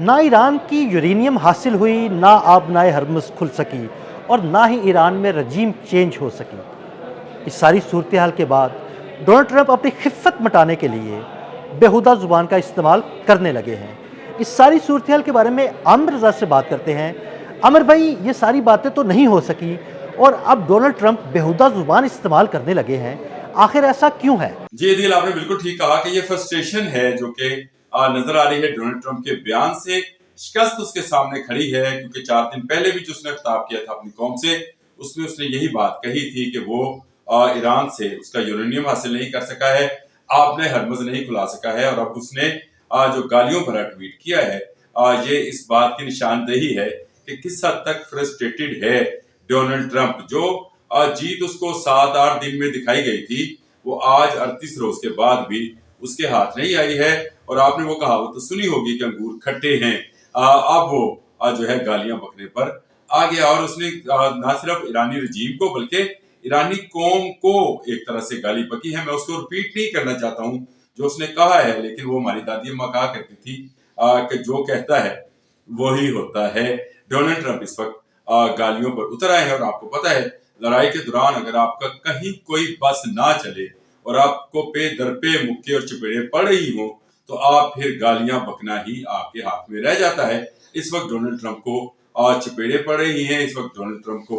ना ईरान की यूरेनियम हासिल हुई, ना आबनाए हरमुज़ खुल सकी और ना ही ईरान में रजीम चेंज हो सकी। इस सारी सूरत हाल के बाद डोनाल्ड ट्रंप अपनी खिफ़्फ़त मिटाने के लिए बेहुदा ज़ुबान का इस्तेमाल करने लगे हैं। इस सारी सूरत हाल के बारे में आमिर रज़ा से बात करते हैं। आमिर भाई, ये सारी बातें तो नहीं हो सकी और अब डोनाल्ड ट्रंप बेहुदा ज़ुबान इस्तेमाल करने लगे हैं, आखिर ऐसा क्यों है? जी अदील, आपने बिल्कुल ठीक कहा कि ये फ्रस्ट्रेशन है जो कि नजर आ रही है डोनाल्ड ट्रंप के बयान से। शिकस्त उसके सामने खड़ी है क्योंकि 4 दिन पहले भी जो उसने खिताब किया था अपनी कौम से, उसमें उसने यही बात कही थी कि वो ईरान से उसका यूरेनियम हासिल नहीं कर सका है, आपने हरमुज़ नहीं खुला सका है। और अब उसने जो गालियों भरा ट्वीट किया है, ये इस बात की निशानदेही है कि किस हद तक फ्रस्ट्रेटेड है डोनाल्ड ट्रंप। जो जीत उसको 7-8 दिन में दिखाई गई थी, वो आज 38 रोज के बाद भी उसके हाथ नहीं आई है। और आपने वो कहावत तो सुनी होगी कि अंगूर खट्टे हैं। अब वो जो है गालियां बकने पर आ गया और उसने ना सिर्फ ईरानी रजीम को बल्कि ईरानी कौम को एक तरह से गाली बकी है। मैं उसको रिपीट नहीं करना चाहता हूँ जो उसने कहा है, लेकिन वो हमारी दादी अम्मा कहा करती थी कि जो कहता है वही होता है। डोनाल्ड ट्रंप इस वक्त गालियों पर उतर आए हैं और आपको पता है, लड़ाई के दौरान अगर आपका कहीं कोई बस ना चले और आपको पे दर पे मुक्के और चपेड़े पड़ रही हो, तो आप फिर गालियां बकना ही आपके हाथ में रह जाता है। इस वक्त डोनाल्ड ट्रंप को चपेड़े पड़ रही हैं, इस वक्त डोनाल्ड ट्रंप को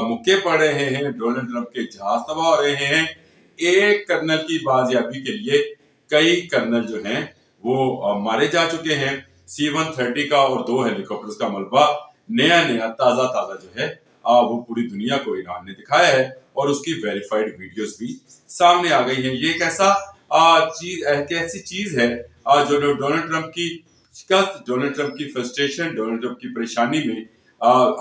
मुक्के पड़ रहे हैं, डोनाल्ड ट्रंप के जहाज तबाह हो रहे हैं। एक कर्नल की बाजियाबी के लिए कई कर्नल जो हैं वो मारे जा चुके हैं। C-130 का और 2 हेलीकॉप्टर्स का मलबा नया नया ताजा ताजा जो है वो पूरी दुनिया को ईरान ने दिखाया है और उसकी वेरीफाइड वीडियोस भी सामने आ गई है। ये एक ऐसा ऐसी चीज है जो डोनाल्ड ट्रंप की शिकस्त, डोनाल्ड ट्रंप की फ्रस्ट्रेशन, डोनाल्ड ट्रंप की परेशानी में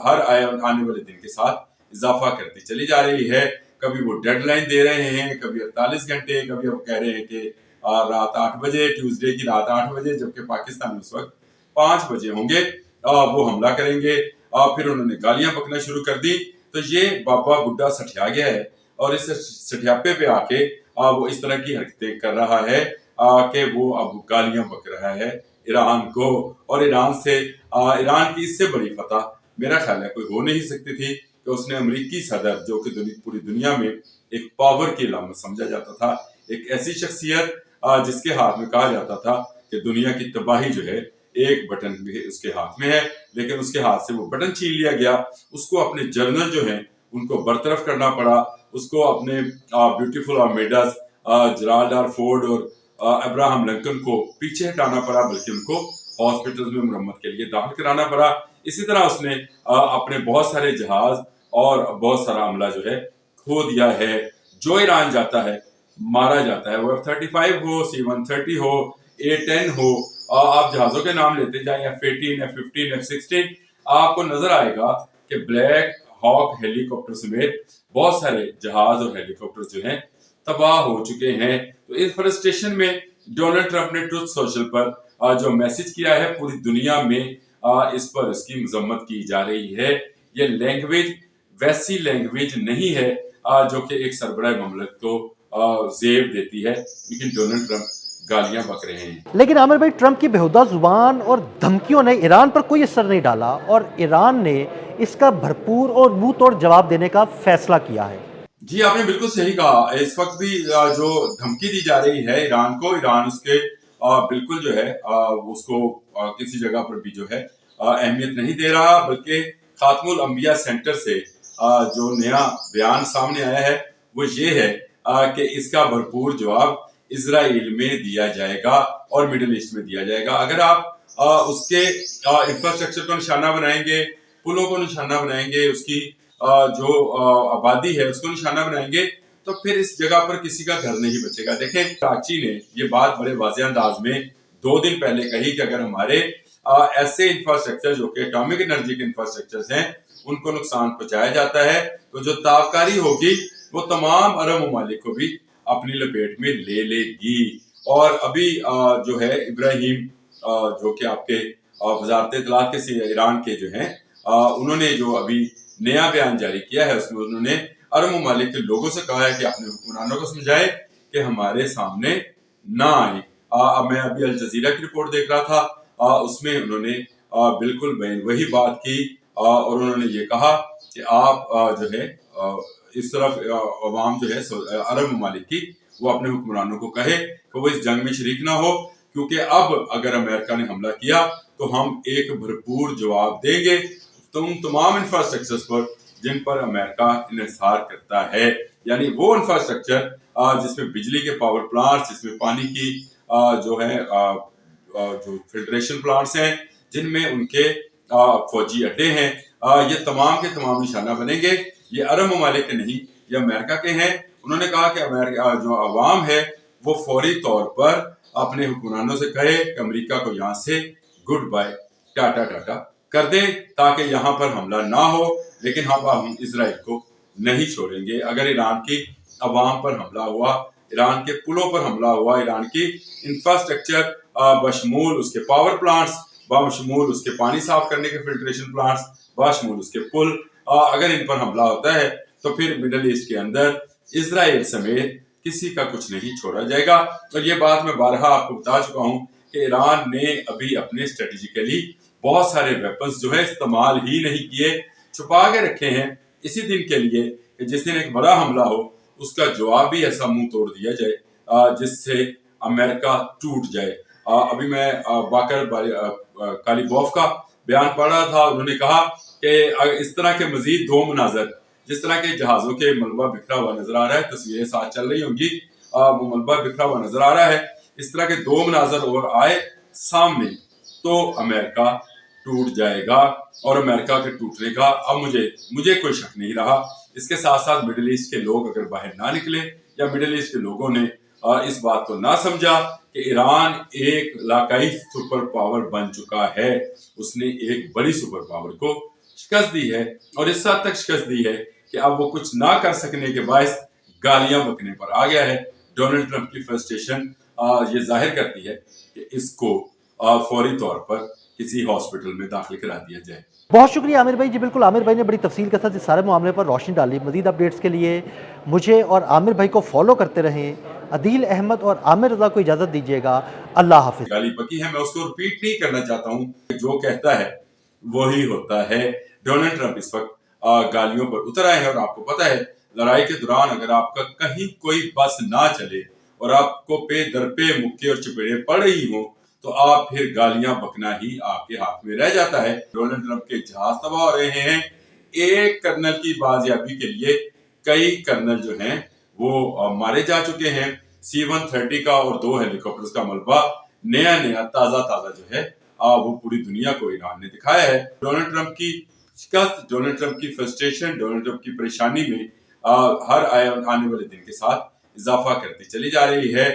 हर आने वाले दिन के साथ इजाफा करती चली जा रही है। कभी वो डेडलाइन दे रहे हैं, कभी 48 घंटे, कभी वो कह रहे हैं कि रात 8 बजे, ट्यूसडे की रात 8 बजे, जबकि पाकिस्तान में उस वक्त 5 बजे होंगे, वो हमला करेंगे। फिर उन्होंने गालियां बकना शुरू कर दी। तो ये बाबा बुड्ढा सठिया गया है और इस सठियापे पे आके वो इस तरह की हरकतें कर रहा है कि वो अब गालियां बक रहा है ईरान को। और ईरान से ईरान की इससे बड़ी फतह मेरा ख्याल है कोई हो नहीं सकती थी कि उसने अमेरिकी सदर, जो कि पूरी दुनिया में एक पावर की अलामत समझा जाता था, एक ऐसी शख्सियत जिसके हाथ में कहा जाता था कि दुनिया की तबाही जो है एक बटन भी उसके हाथ में है, लेकिन उसके हाथ से वो बटन छीन लिया गया। उसको अपने जर्नल जो हैं उनको बरतरफ करना पड़ा, उसको अपने ब्यूटीफुल आर्मेडास जेराल्ड आर फोर्ड और अब्राहम लिंकन को पीछे हटाना पड़ा, बल्कि उनको हॉस्पिटल में मरम्मत के लिए दाखिल कराना पड़ा। इसी तरह उसने अपने बहुत सारे जहाज और बहुत सारा अमला जो है खो दिया है। जो ईरान जाता है मारा जाता है, वो F-35 हो, C-130 हो, A-10 हो, आप जहाजों के नाम लेते जाए, F-18, F-15, F-16, आपको नजर आएगा कि ब्लैक हॉक हेलीकॉप्टर समेत बहुत सारे जहाज और हेलीकॉप्टर जो हैं तबाह हो चुके हैं। तो इस फ्रस्ट्रेशन में डोनाल्ड ट्रंप ने ट्रुथ सोशल पर जो मैसेज किया है, पूरी दुनिया में इस पर इसकी मजम्मत की जा रही है। ये लैंग्वेज वैसी लैंग्वेज नहीं है जो कि एक सरबराह मुमलिक को जेब देती है, लेकिन डोनाल्ड ट्रंप गालियां बक रहे हैं। लेकिन आमिर भाई, ट्रंप की बेहुदा जुबान और धमकियों ने ईरान पर कोई असर नहीं डाला और ईरान ने इसका भरपूर और मुंह तोड़ जवाब देने का फैसला किया है। जी आपने बिल्कुल सही कहा। इस वक्त भी जो धमकी दी जा रही है ईरान को, ईरान उसके बिल्कुल जो है उसको किसी जगह पर भी जो है अहमियत नहीं दे रहा, बल्कि खातमुल अंबिया सेंटर से जो नया बयान सामने आया है वो ये है कि इसका भरपूर जवाब इजराइल में दिया जाएगा और मिडिल ईस्ट में दिया जाएगा। अगर आप उसके इंफ्रास्ट्रक्चर को निशाना बनाएंगे, पुलों को निशाना बनाएंगे, उसकी जो आबादी है उसको निशाना बनाएंगे, तो फिर इस जगह पर किसी का घर नहीं बचेगा। देखें, कराची ने ये बात बड़े वाज़ेह अंदाज में 2 दिन पहले कही कि अगर हमारे ऐसे इंफ्रास्ट्रक्चर जो कि एटॉमिक एनर्जी के इंफ्रास्ट्रक्चर हैं उनको नुकसान पहुंचाया जाता है, तो जो ताबकारी होगी वो तमाम अरब ममालिक को भी अपनी लपेट में ले लेगी। और अभी जो है इब्राहिम जो कि आपके वजारत इत्तलात के ईरान के जो हैं, उन्होंने जो अभी नया बयान जारी किया है उसमें उन्होंने अरब ममालिक के लोगों से कहा है कि अपने हुक्मरानों को समझाए कि हमारे सामने ना आए। मैं अभी अल जजीरा की रिपोर्ट देख रहा था اس میں انہوں نے بالکل وہی بات کی اور انہوں نے یہ کہا کہ آپ جو ہے اس طرف عوام جو ہے عرب ممالک کی وہ اپنے حکمرانوں کو کہے کہ وہ اس جنگ میں شریک نہ ہو، کیونکہ اب اگر امریکہ نے حملہ کیا تو ہم ایک بھرپور جواب دیں گے تمام انفراسٹرکچر پر جن پر امریکہ انحصار کرتا ہے، یعنی وہ انفراسٹرکچر جس میں بجلی کے پاور پلانٹس، جس میں پانی کی جو ہے جو فلٹریشن پلانٹس ہیں، جن میں ان کے فوجی اڈے ہیں، یہ تمام کے تمام نشانہ بنیں گے۔ یہ عرب ممالک کے نہیں، یہ امریکہ کے ہیں۔ انہوں نے کہا کہ امریکہ جو عوام ہے وہ فوری طور پر اپنے حکمرانوں سے کہے کہ امریکہ کو یہاں سے گڈ بائے، ٹاٹا ٹاٹا کر دیں تاکہ یہاں پر حملہ نہ ہو، لیکن ہم اسرائیل کو نہیں چھوڑیں گے۔ اگر ایران کی عوام پر حملہ ہوا، ایران کے پلوں پر حملہ ہوا، ایران کی انفراسٹرکچر بشمول اس کے پاور پلانٹس، بشمول اس کے پانی صاف کرنے کے فلٹریشن پلانٹس، بشمول اس کے پل، اگر ان پر حملہ ہوتا ہے تو پھر مڈل ایسٹ کے اندر اسرائیل سمیت کسی کا کچھ نہیں چھوڑا جائے گا۔ اور یہ بات میں بارہا آپ کو بتا چکا ہوں کہ ایران نے ابھی اپنے اسٹریٹجیکلی بہت سارے ویپنز جو ہے استعمال ہی نہیں کیے، چھپا کے رکھے ہیں اسی دن کے لیے کہ جس دن ایک بڑا حملہ ہو اس کا جواب بھی ایسا منہ توڑ دیا جائے جس سے امریکہ ٹوٹ جائے۔ ابھی میں باکر کالیبوف کا بیان پڑھ رہا تھا، انہوں نے کہا کہ اس طرح کے مزید دو مناظر، جس طرح کے جہازوں کے ملبہ بکھرا ہوا نظر آ رہا ہے، تصویریں ساتھ چل رہی ہوں گی، وہ ملبہ بکھرا ہوا نظر آ رہا ہے، اس طرح کے دو مناظر اور آئے سامنے تو امریکہ ٹوٹ جائے گا، اور امریکہ کے ٹوٹنے کا اب مجھے کوئی شک نہیں رہا۔ اس کے ساتھ ساتھ مڈل ایسٹ کے لوگ اگر باہر نہ نکلے یا مڈل ایسٹ کے لوگوں نے اس بات کو نہ سمجھا کہ ایران ایک علاقائی سپر پاور بن چکا ہے، اس نے ایک بڑی سپر پاور کو شکست دی ہے، اور اس حد تک شکست دی ہے کہ اب وہ کچھ نہ کر سکنے کے باعث گالیاں بکنے پر آ گیا ہے۔ ڈونلڈ ٹرمپ کی فرسٹریشن یہ ظاہر کرتی ہے کہ اس کو فوری طور پر کسی ہاسپٹل میں داخل کرا دیا جائے۔ بہت شکریہ عامر بھائی جی، بالکل عامر بھائی نے بڑی تفصیل کے ساتھ اس سارے معاملے پر روشنی ڈالی۔ مزید اپڈیٹس کے لیے مجھے اور عامر بھائی کو فالو کرتے رہیں۔ عدیل احمد اور عامر رضا کو اجازت دیجیے گا، اللہ حافظ۔ گالی پکی ہے، میں اس کو ریپیٹ نہیں کرنا چاہتا ہوں، جو کہتا ہے وہی ہوتا ہے۔ ڈونلڈ ٹرمپ اس وقت گالیوں پر اتر آئے ہیں، اور آپ کو پتہ ہے لڑائی کے دوران اگر آپ کا کہیں کوئی بس نہ چلے اور آپ کو پہ در پہ مکے اور چپیڑے پڑ رہی ہوں تو آپ پھر گالیاں بکنا ہی آپ کے ہاتھ میں رہ جاتا ہے۔ ڈونلڈ ٹرمپ کے جہاز تباہ ہو رہے ہیں، ایک کرنل کی بازیابی کے لیے کئی کرنل جو ہیں وہ مارے جا چکے ہیں۔ C-130 کا اور 2 ہیلی کاپٹرز کا ملبہ نیا تازہ جو ہے وہ پوری دنیا کو ایران نے دکھایا ہے۔ ڈونلڈ ٹرمپ کی شکست، ڈونلڈ ٹرمپ کی فرسٹریشن، ڈونلڈ ٹرمپ کی پریشانی میں ہر آنے والے دن کے ساتھ اضافہ کرتی چلی جا رہی ہے۔